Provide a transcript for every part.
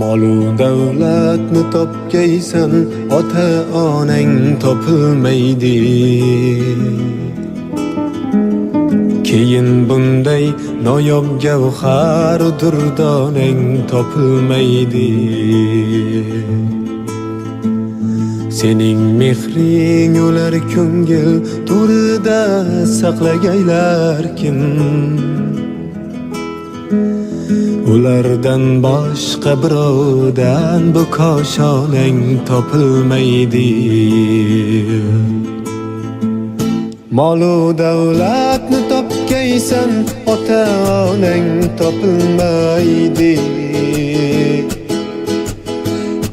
Molu davlatni topgaysan, ota onang topilmaydi. Keyin bunday noyob gavhar durdonang topilmaydi. Sening mehring ular ko'ngil to'rida saqlagaylar kim? Ulardan boshqa birovdan bu koshonang topilmaydi. Molu davlatni topgaysan, ota onang topilmaydi.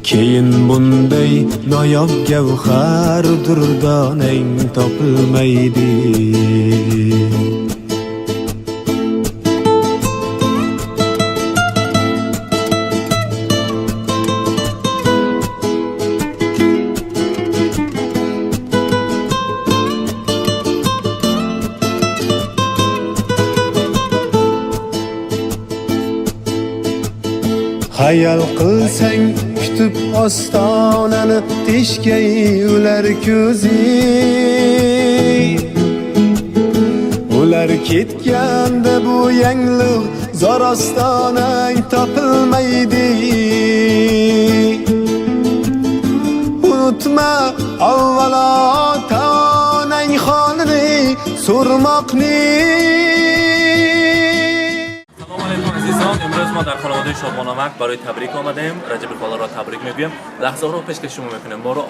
Keyin bunday noyob gavhar durdonang topilmaydi. Hayal qilsang kutib ostonani, teshgay ular ko'zi. Ular ketganda bu yangliq zor ostonang topilmaydi. Unutma avvalo ota-onang holini so'rmoqni. امروز ما در خانواده شادمانمک برای تبریک آمدیم. رجب خالا را تبریک میگویم. لحظه رو پیشکش شما میکنیم. ما رو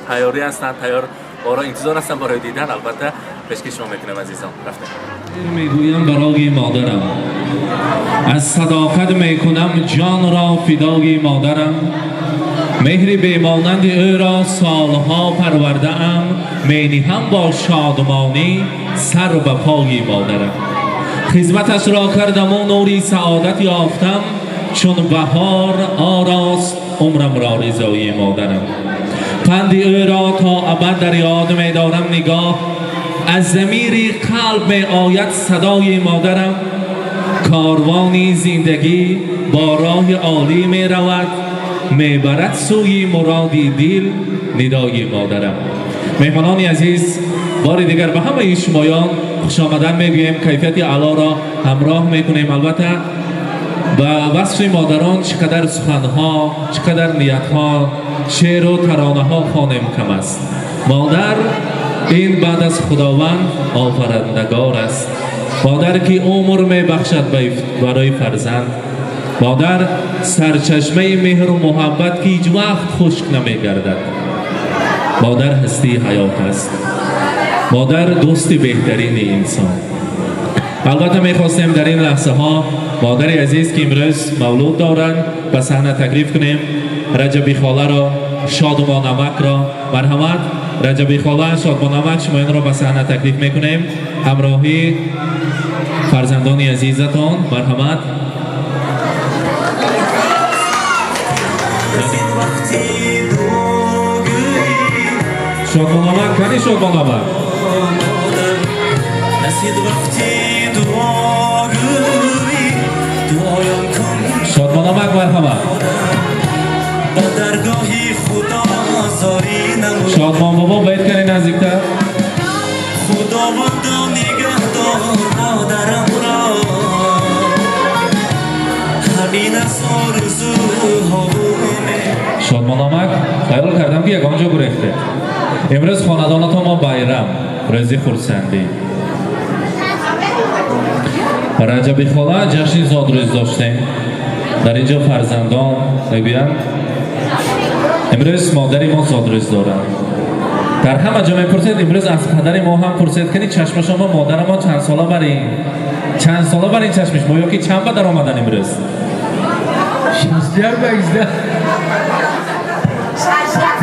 تیاری هستند، تیار ما را انتظار هستند برای دیدن. البته پیشکش شما میکنیم عزیزان. رفتیم. میگویم برای مادرم، از صداقت میکنم جان را فدای مادرم. مهر بیمانند او را سالها پرورده ام، مینهم با شادمانی سر به پای مادرم. خدمتش را کردم و نوری سعادت یافتم، چون بهار آراست عمرم را رضای مادرم. پند او را تا ابد در یاد می دارم نگاه، از ضمیر قلب می آید صدای مادرم. کاروانی زندگی با راه عالی می رود، می برد سوی مرادی دل ندای مادرم. مهمانان عزیز، بار دیگر به همه شمایان خوش آمدن میگویم. کیفیت علا را همراه میکنیم. البته با وصف مادران چقدر سخنها، چقدر نیتها، شعر و ترانه ها خوانیم کم است. مادر این بعد از خداوند آفریدگار است. مادر که عمر میبخشد برای فرزند. مادر سرچشمه مهر و محبت که هیچ وقت خشک نمیگردد. مادر هستی حیات است. مادر دوست بهترین انسان. البته میخواستیم در این لحظه ها مادر عزیز که امروز مولود دارند به صحنه تکلیف کنیم. رجبی خاله را، شادمانمک را، مرحمت. رجبی خاله، شادمانمک، شما این را به صحنه تکلیف میکنیم همراهی فرزندان عزیزتان. مرحمت. شادمانمک، کنی شادمانمک. شادمانمک، مرحبا. شادمان بابا باید کنی نزدیکتر. شادمانمک، خیال کردم که یکانجا گرفته. امروز خاندانتان ما بایرام، روزی خرسندی. رجبی خاله جشن زادروز داشتیم. در اینجا فرزندان میگویند امروز مادری ما زادروز دارند. در همه جا میپرسید امروز از پدر ما هم پرسید کنید چشم شما مادر ما چند ساله برین؟ چند ساله برین چشمش ما یا که چند بدر آمدن امروز؟ 16 و 18.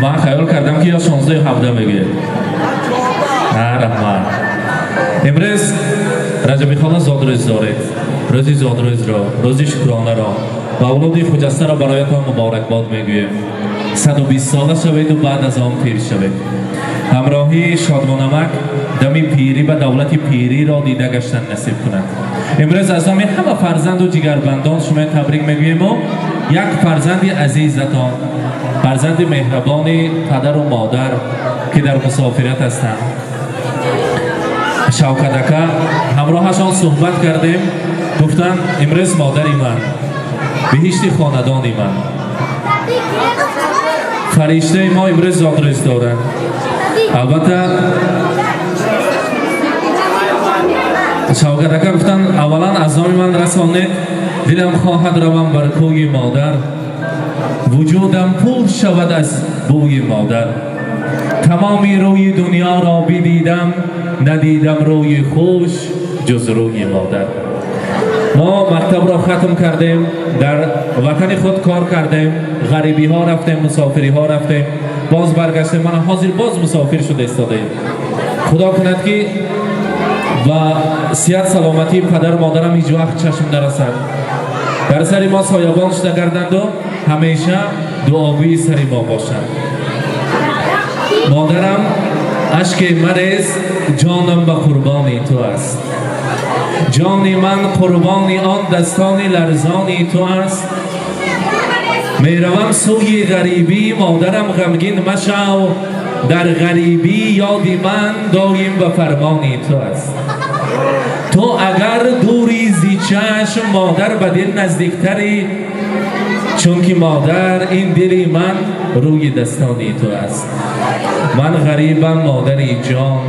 من خیال کردم که یا 16 و 17 میگوید. نه رحمت. امروز رجبی خاله زادروز دارید. روزی زادروز را، روزی شکرانه را و اولاد خجسته را برایتان مبارکباد میگویم. 120 ساله شوید و بعد از آن پیر شوید. همراهی شادمانمک دمی پیری و دولت پیری را دیده گشتن نصیب کند. امروز از همه فرزند و جگربندان شما تبریک میگویم و یک فرزند عزیزتان، فرزند مهربان پدر و مادر که در مسافرت هستند، شوکت اکا همراهشان صحبت کردیم. گفتن امروز مادری من، بهشت خاندانی من، فرشته ما امروز آدرس دارند. البته شوکت اکا گفتن اولا از نام من رسانید، دلم خواهد روم بر کوی مادر، وجودم پر شود از بوی مادر. تمامی روی دنیا را بدیدم، ندیدم روی خوش جز روی مادر. ما مکتب را ختم کردیم، در وطن خود کار کردیم، غریبی ها رفتیم، مسافری ها رفتیم، باز برگشتیم. من حاضر باز مسافر شده استادیم. خدا کند که و صحت سلامتی پدر مادرم هیچ وقت چشم نرسد. در سر ما سایبان شده گردند و همیشه دعاگوی سر ما باشند. مادرم اشک مریض، جانم به قربانی تو است. جانی من قربانی آن دستان لرزانی تو است. میروم سوی غریبی، مادرم غمگین مشو، در غریبی یادی من دایم به فرمانی تو است. تو اگر دوری زی چشم، مادر به دل نزدیکتری، چون که مادر این دلی من روی دستانی تو است. من غریبم مادری جان،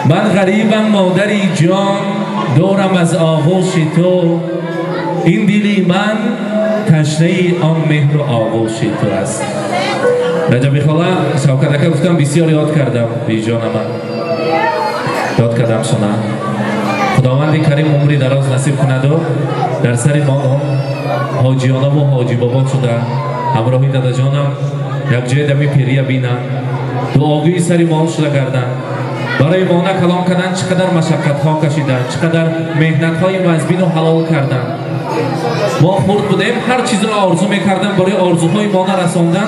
من غریبم مادری جان، دورم از آغوش تو، این دلی من تشنه آن مهر و آغوش تو است. رجبی خاله شوکت اکا گفتم بسیار یاد کردم به جان من، یاد کردم شما. خداوند کریم عمری دراز نصیب کند و در سر ما حاجیانه و حاجی بابا شده همراهی داده جانم یک جای دمی پیریه بینم، دعاگوی سری ما شده گردن، برای ما کلام کردن، چقدر مشقت ها کشیدن، چقدر مهنت های مزبین و حلال کردن. ما خورد بودیم، هر چیز را آرزو میکردن، برای آرزوهای ما رساندن،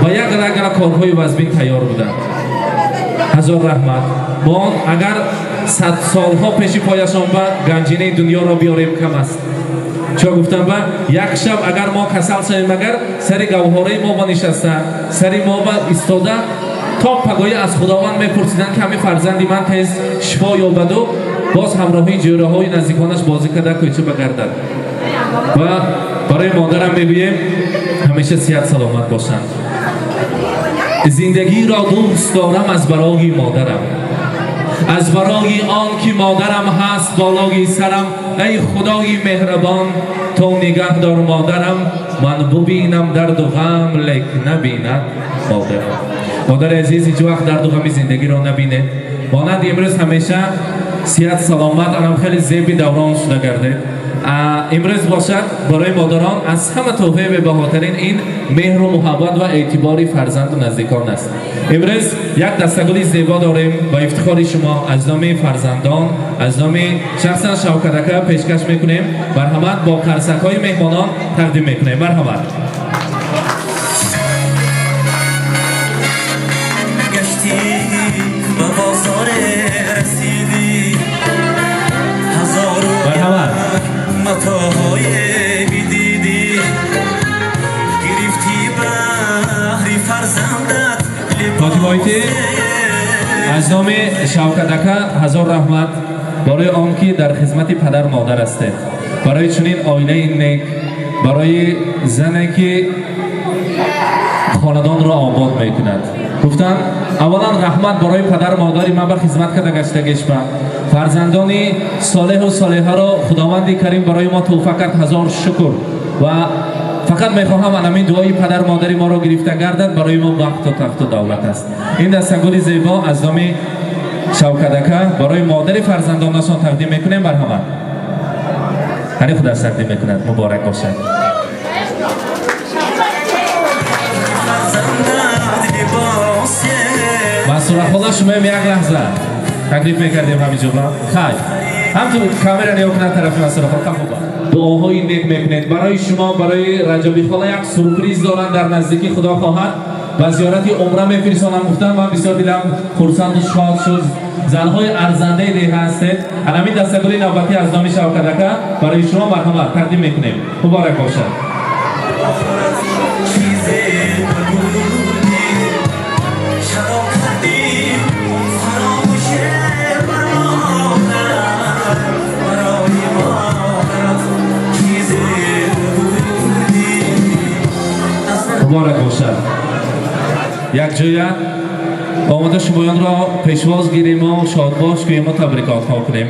با یک رگل کارهای وزبین تیار بودن. هزار رحمت. ما اگر 100 سالها پیش پایشان به گنجینه دنیا را بیاریم کم است. چون گفتم با یک شب اگر ما کسل شویم، اگر سر گوهره ما بنشسته، سر ما با ایستاده، تا پگاهی از خداوند میپرسیدن که همین فرزندی من تیز شفا یابد و باز همراهی جوره های نزدیکانش بازی کرده کوچه بگردد. و برای مادرم میگویم همیشه صحت سلامت باشند. زندگی را دوست دارم از برای مادرم، از برای آن که مادرم هست بالای سرم. ای خدای مهربان تو نگه دار مادرم، من ببینم درد و غم لیک نبیند مادرم. مادر عزیز هیچ وقت درد و غم زندگی را نبینه. مانند امروز همیشه صحت سلامت آنم خیلی زیبی دوران شده گرده. امروز باشد برای مادران از همه تحفه به بهاترین این مهر و محبت و اعتبار فرزند و نزدیکان است. امروز یک دستگل زیبا داریم با افتخار شما از نام فرزندان، از نام شخصا شوکت اکا پیشکش میکنیم. مرحمت با قرصک های مهمانان تقدیم میکنیم. مرحمت. متاهای بیدیدی گرفتی بحری فرزندت فاطمایتی از نام شوکت اکا هزار رحمت برای آن که در خدمت پدر مادر است، برای چنین آینه نیک، برای زنی که خاندان را آباد میکند. گفتن اولا رحمت برای پدر مادری ما به خدمت کرده گشتگیش با فرزندانی صالح و صالحه را خداوند کریم برای ما توفیق کرد. هزار شکر. و فقط میخواهم همین دعای پدر مادری ما را گرفته گردد، برای ما وقت و تخت و دولت است. این دستگل زیبا از نام شوکت اکا برای مادر فرزندانشان تقدیم میکنیم. مرحمت. هنی خدا تقدیم میکند. مبارک باشد. مسئول خدا شما یک لحظه تکلیف میکردیم همینجا با خیلی هم تو کامera نیا کنند طرف مسئول خدا خوبا دعاهای نیک میکنید برای شما. برای رجبی خاله یک سورپریز دارن در نزدیکی خدا خواهد و زیارت عمره میفرستانم. گفتم من بسیار دلم خرسند و شاد شد. زنهای ارزنده دیگه هستید. همین دستگیری نوبتی از نام شوکت اکا برای شما مرحمت تقدیم میکنیم. مبارک باشد. مبارک باشد. یک جویا آماده شمایان را پیشواز گیریم و شادباش گوییم و تبریکات ها کنیم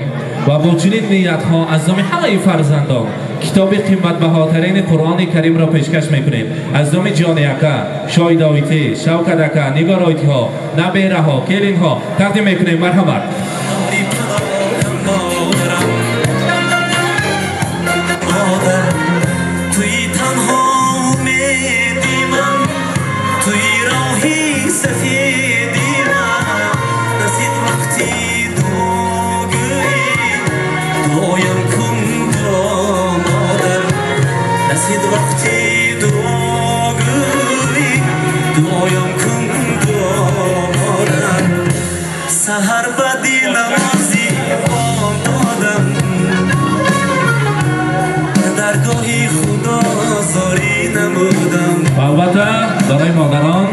و با چنین نیت ها از نام همه فرزندان کتاب قیمت بهاترین قرآن کریم را پیشکش میکنیم. از نام جان اکا، شاهد آیتی، شوکت اکا، نگار آیتی ها، نبیره ها، کلین ها تقدیم میکنیم. مرحمت. سهر بدی نمازی دادم درگاهی خدا زاری نمودم. البته برای مادران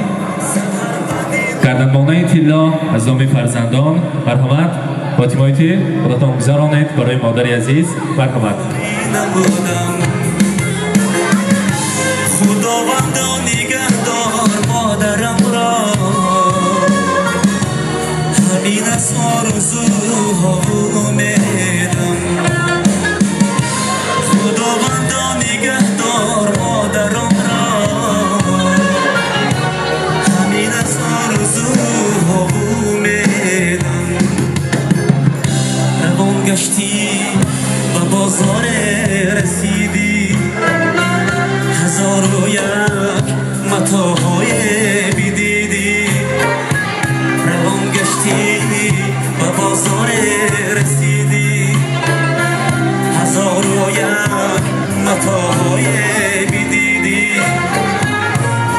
گردنبانه طلا از نام فرزندان مرحمت. فاطمه آیتی براتون گذارانید برای مادری عزیز. مرحمت. خداوندا نگهدار مادرم را همین از آرزوها امیدم. خداوندا نگهدار مادرم را همین از آرزوها امیدم. روان گشتی و بازار رسیدی هزار و یک متاهای بیدیدی. روان گشتی و بازار رسیدی هزار و یک متاهای بیدیدی.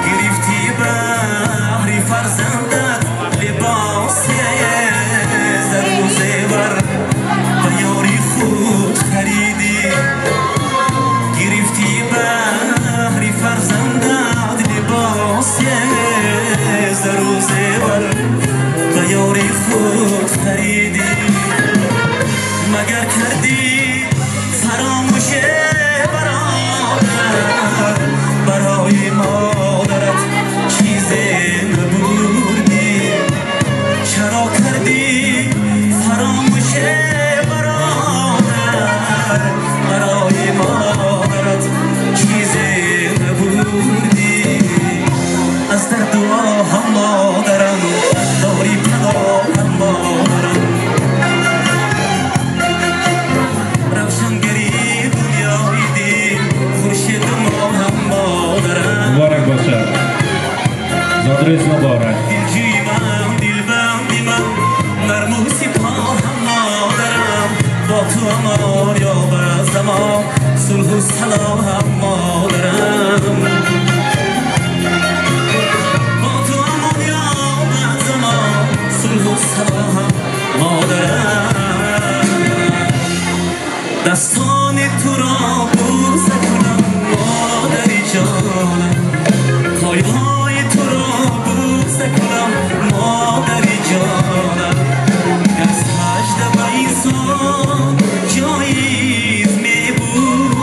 گرفتی بهری فرزندت لباسی زر و زیور و یاری خود خریدی. گرفتی بهری فرزندت لباسی زر و زیور و یاری خود خریدی. مگر کردی فراموش برای مادرت چیزی نبردی. چرا کردی فراموش برای مادرت چیزی نبردی. از در دعا هم مادرم داری پناه هم مادرم. روشنگری دنیایی دی خورشید ما هم مادرم. مبارک باشد. زادرس مبارک. دلجویم دلبندی من مرموسی پا هم مادرم. با تو امان یا به زمان صلح و سلام هم مادرم. با تو امان یا به زمان صلح و سلام هم مادرم. دستان تو را بوسه کنم مادری جانم. پایهای تو را بوسه کنم مادری جانم. از سجده به انسان جایز می بود.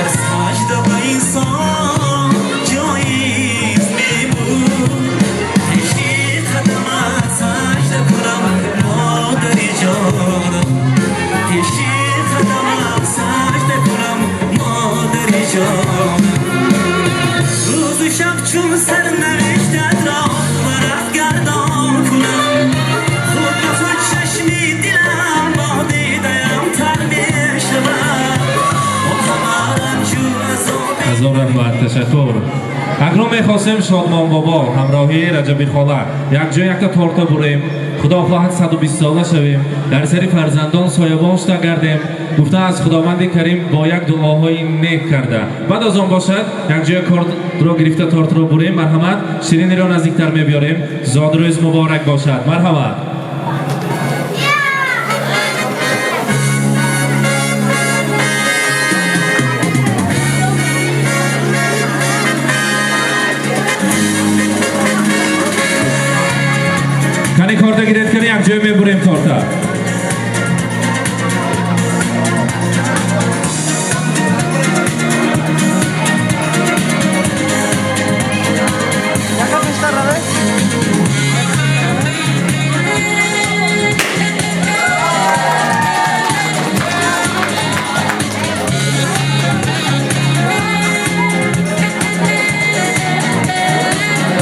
از سجده به انسان جایز می بود. پیشی قدمت سجده کنم مادری جانم. پیشی قدمت سجده کنم مادری جانم. روز و شب چون سرنوشتت را برات گردان کنم. خود به خود چشمی دلم با دیدم تر می شود. هزار رحمت. تشکر. اگر میخواستیم شادمان بابا همراهی رجبی خاله یک جای یک تا تورته بریم خدا خواهد 120 ساله شویم، در سری فرزندان سایبان شده گردیم. گفته از خداوند کریم با یک دعاهای نیک کرده. بعد از آن باشد یک جای کارت را گرفته تارت را بریم. مرحمت. شیرینی را نزدیکتر میبیاریم. زاد روز مبارک باشد. مرحمت. کنی کارت گرفت کنی یک جای میبریم تارت.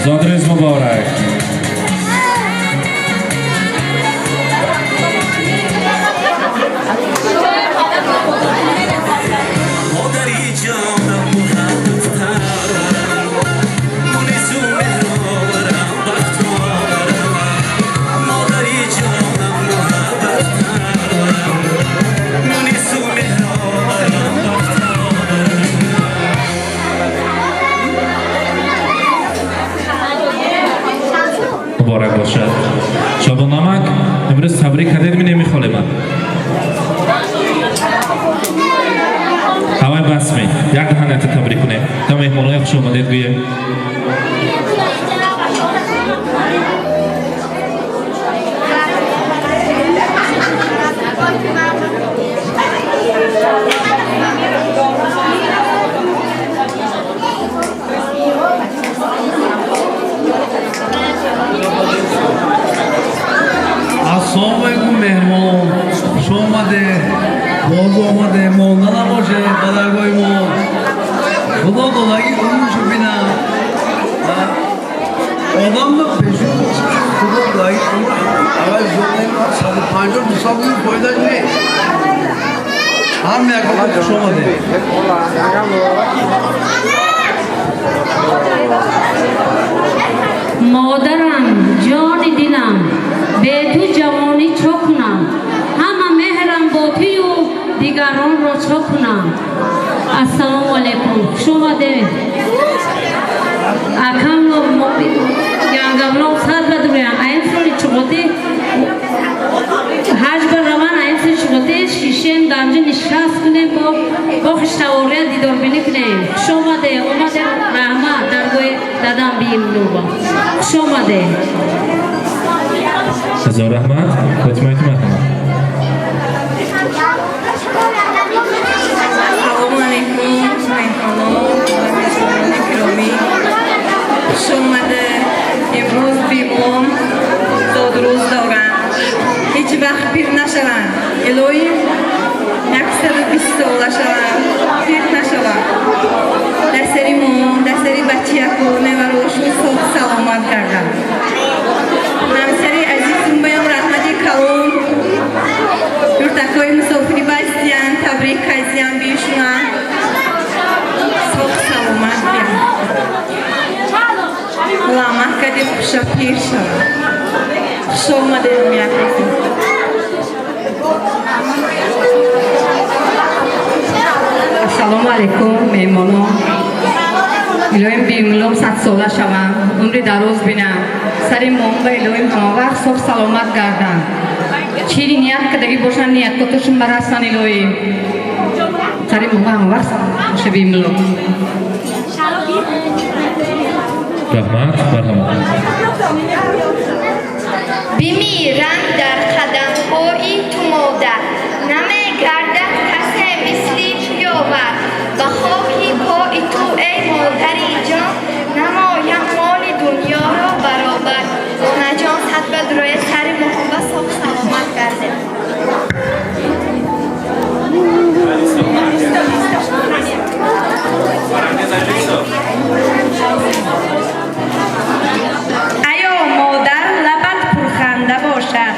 زادروز مبارک. مبارک باشد. شبانامک امروز تبریک کردید می نمیخوالیم. هوای بسمی یک دهنت تبریک کنیم تا مهمانای خوش آمدید گویم. السلام علیکم مهمان خوش آمده باز آمده مانده نباشه قدرگاه ما خدا دلگی اونشو بینم آدم دا پیشون خدا دلگی اول زنده 150 سال بود پایداش نیست هم یک خوش آمده مادرم جان دلم به تو جوانی چو کنم همه مهرم با توی و دیگران را چو کنم. السلام علیکم خوش آمده اکم گنگم سر بدوریم این سالی چوکاتی هج بر روان این سالی چوکاتی شیشین دمجه نشست کنیم با خشتواره دیدار بینی کنیم. خوش آمده رحمت درگاه دادم بیم نوبا خوش آمده هزار رحمت. خاتمه تو مرحمت. سلام علیکم مهمانان و میزبانان گرامی خوش آمده. امروز بیمام زادروز دارم هیچ وقت پیر نشوند الهی 120 ساله شوند پیر نشوند دستری مام دستری بچه یکو نوراشون صحب سلامت کردم. همسری عزیزم بایم رحمتی کلام یورتکای مسافری بایستیان تبریک کایزیان بیشونن صحب سلامت بیان لامت کدی خوشا پیر شد خوش آمده میاکرسیم. السلام علیکم مهمانان الهیم بیملوم 100 ساله شوم عمری دراز بینم سری مام و الهیم همه وقت صحب سلامت گردن چیری نیت کدگی باشن نیت کتوشون برستن الهیم سری مام همه وقت باشه بیملوم. رحمت. مرحمت. بمیرم در قدم‌های تو مادر نمی‌گردد کسی مثلی یاور و خاکی پای تو ای مادری جان نمایم مال دنیا را برابر نجاست بدروی سر محبت صحب سلامت کرده. ایا مادر لبت پرخنده باشد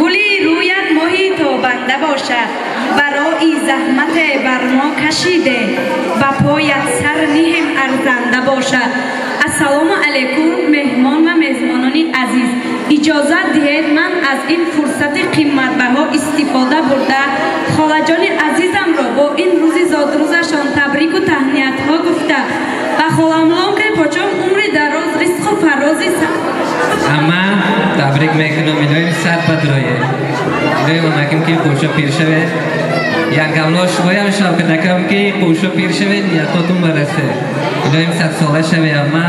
گلی رویت محیط و بنده باشد برای زحمت بر ما کشیده و پایت سر نیم ارزنده باشد. السلام علیکم مهمان و میزبانان меҳмони азиз, иҷозат диҳед ман аз ин фурсати қиматбаҳо истифода бурда холаҷони азизамро бо ин рӯзи зодрӯзашон табрику таҳниятҳо гуфта ба холамулон ки почом умри дароз ризқу фарози Amma tabrik mekunam iloyim sad badroye. Iloyim amakim ki qo'sha pir shave. Yangamlar shvoyam shavkatakam ki qo'sha pir shave niyatotum barase. Iloyim sad sola shave amma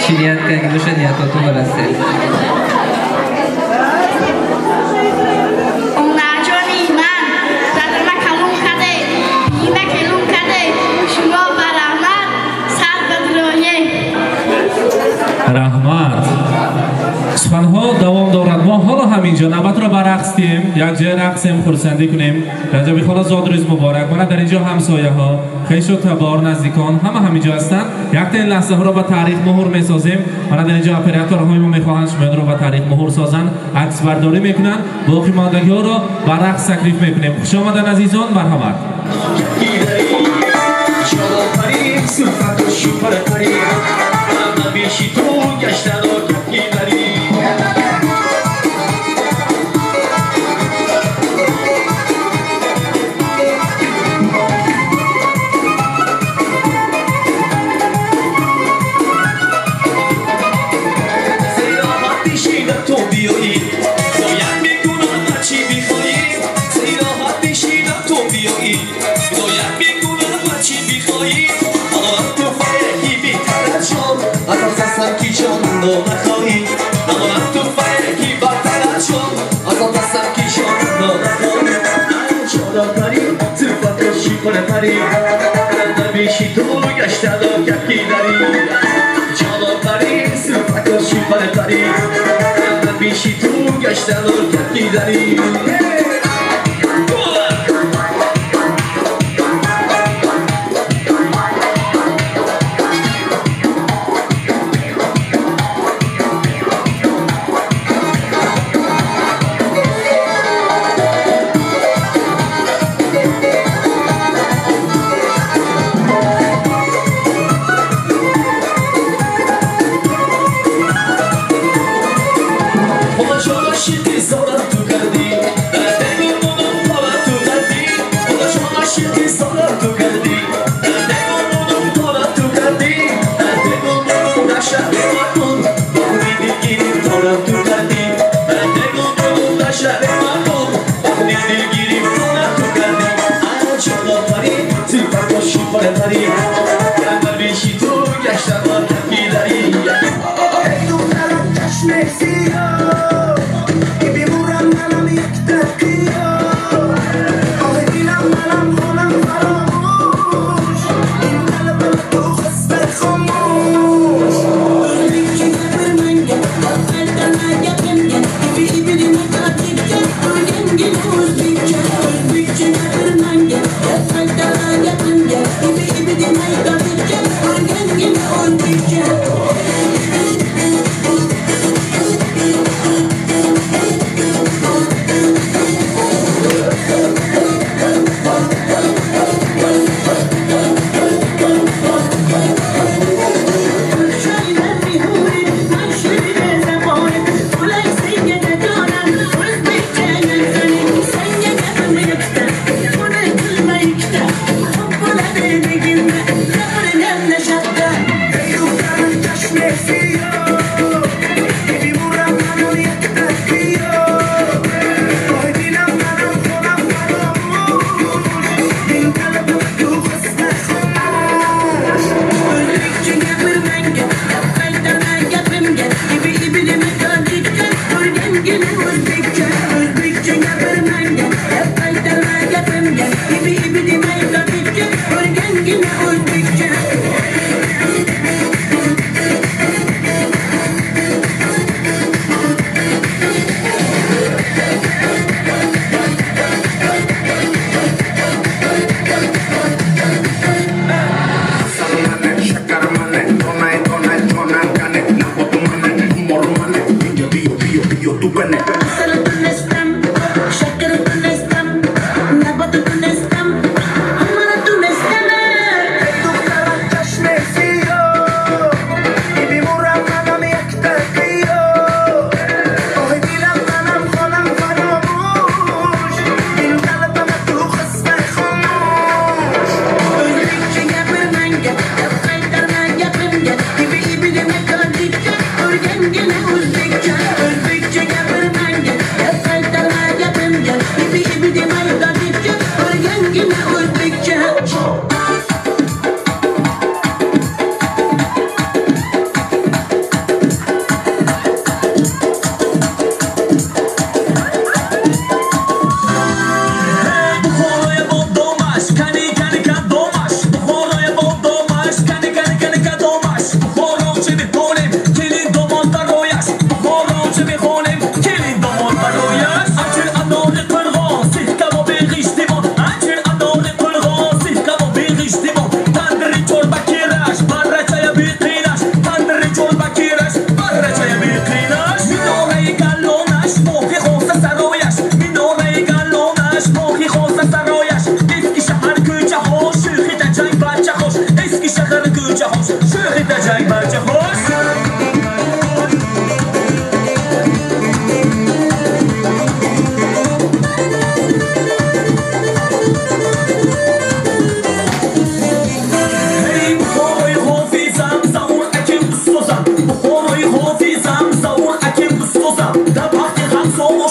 chi niyat qilgan o'sha niyatotum barase. Onajoни man zadama kalon kade ina kelon kade shuma baramat sad badroye раҳмат. суханҳо давом дорад. мо ҳоло ҳаминҷо навбатро ба рақсдем, як ҷоя рақсем, хурсандӣ кунем. раҷаби хола зодрӯз муборак. мана дар инҷо ҳамсояҳо, хешу табор, наздикон ҳама ҳаминҷо ҳастанд. яктен лаҳзаҳоро ба таърих муҳур месозем. мана дар инҷо операторҳои мо мехоҳанд шумояонро ба таърих муҳур созанд, аксбардорӣ мекунанд. боқи мондагиҳоро ба рақс таклиф мекунем. хушомадан азизон, марҳамат. Hey, tu cara, cash me, see, oh.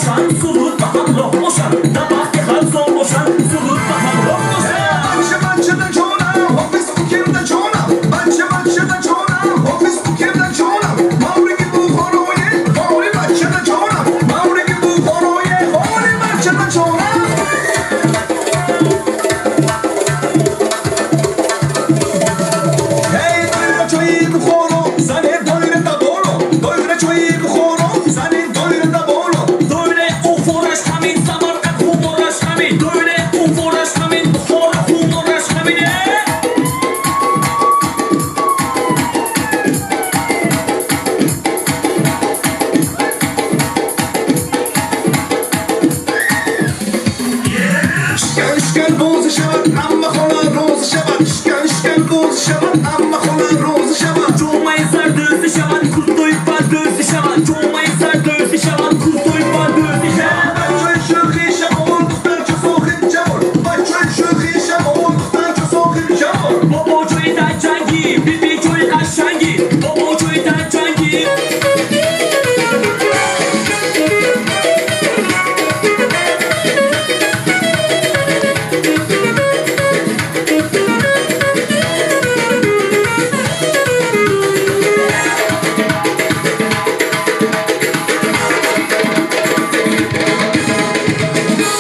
باشن سرود به همراه باشن نه وقتی خلصان باشن سرود به همراه باشن بچه ده جانم حافظ بکر ده جانم بچه ده جانم حافظ بکر ده جانم مورگی بخورای خالی بچه ده جانم مورگی بخورای خالی بچه ده جانم هی دایره چایی بخورو زنه دایره دبارو دایره چایی بخورو زنه دایره دبارو دوره او فرش همین سمرقند خمارش همین دوره او فرش همین بخار خمارش همینه اشکن بوز شود اما خونه روز شود اشکن بوز شود اما خونه روز شود جمعه سر دözü şaban kurtoy par dözü şaban جمعه سر dözü şaban kurtoy par dözü şaban بچه شوخی شمال دختر چه ساخن جمال بچه شوخی شمال دختر چه ساخن جمال بابا جوی در جنگی بیبی جوی قشنگی بابا جوی در جنگی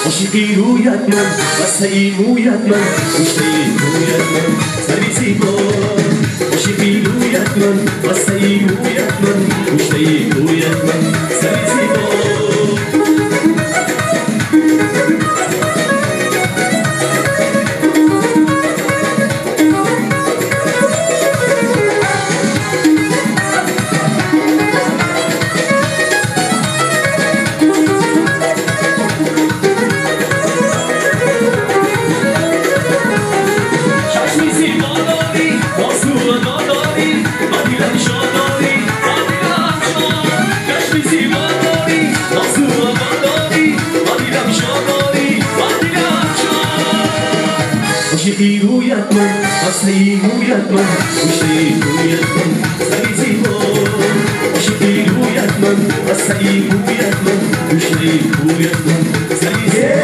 عاشقی رویت من واسه مویت من مشته رویت من سری زیبا عاشقی رویت من واسه مویت من مشته رویت من سری زیبا چشمی زیبا داری بازو نداری مدیرم شاداری مدیرم شاد چشمی زیبا داری بازو نداری مدیرم شاداری مدیرم شاد عاشقی رویت من واسه مویت من مشته رویت من سری زیبا عاشقی رویت من واسه مویت من مشته رویت من سری زیبا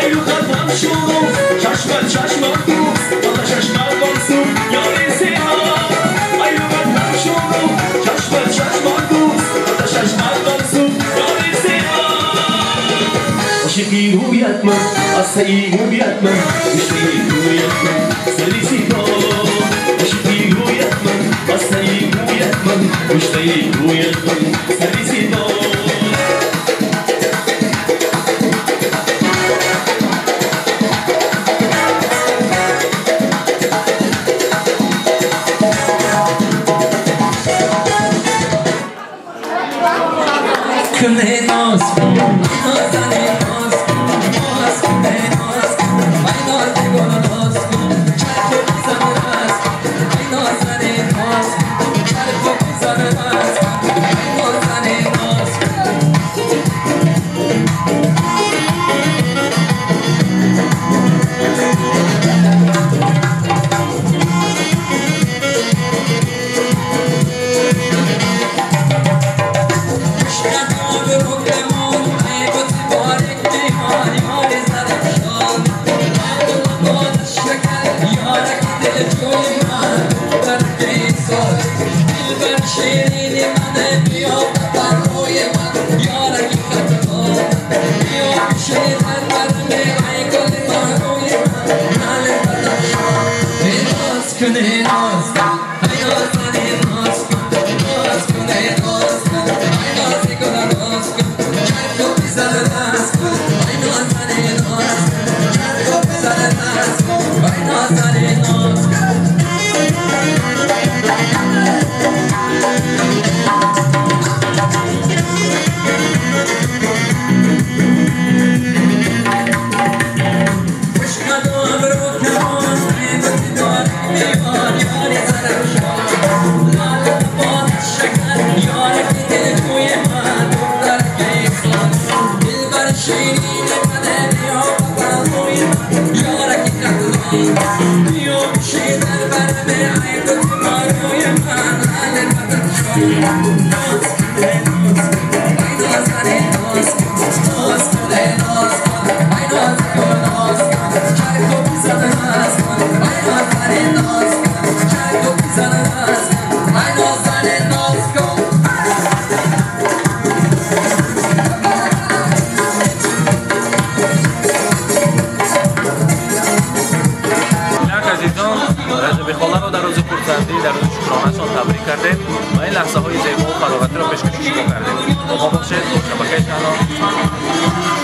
ای رو قلبم شما چشمت چشمم دوست آتش چشمت بانسون یاری سیما ای رو قلبم شما چشمت چشمم دوست آتش چشمت بانسون یاری سیما عاشقی رویت من واسه مویت من مشته رویت من سری زیبا عاشقی رویت من واسه مویت من مشته رویت من سری زیبا کنه ناز نازنه ناز ناز کنه ناز ای نازی گل ناز چرخ و بیزن ناز ای نازنه ناز چرخ و بیزن ناز ای نازنه ناز کنه ناز ای نازنه ناز ناز کنه ناز ای نازی گل ناز چرخ و بیزن ناز ای نازنه ناز چرخ و بیزن ناز ای نازنه ناز رجب خاله رو در روز خورسندی در روز شکرانه‌شان تبریک کردیم و این لحظه های زیبا و فراغتی را پیشکش شما کردیم. با ما باشید با شبکه چنل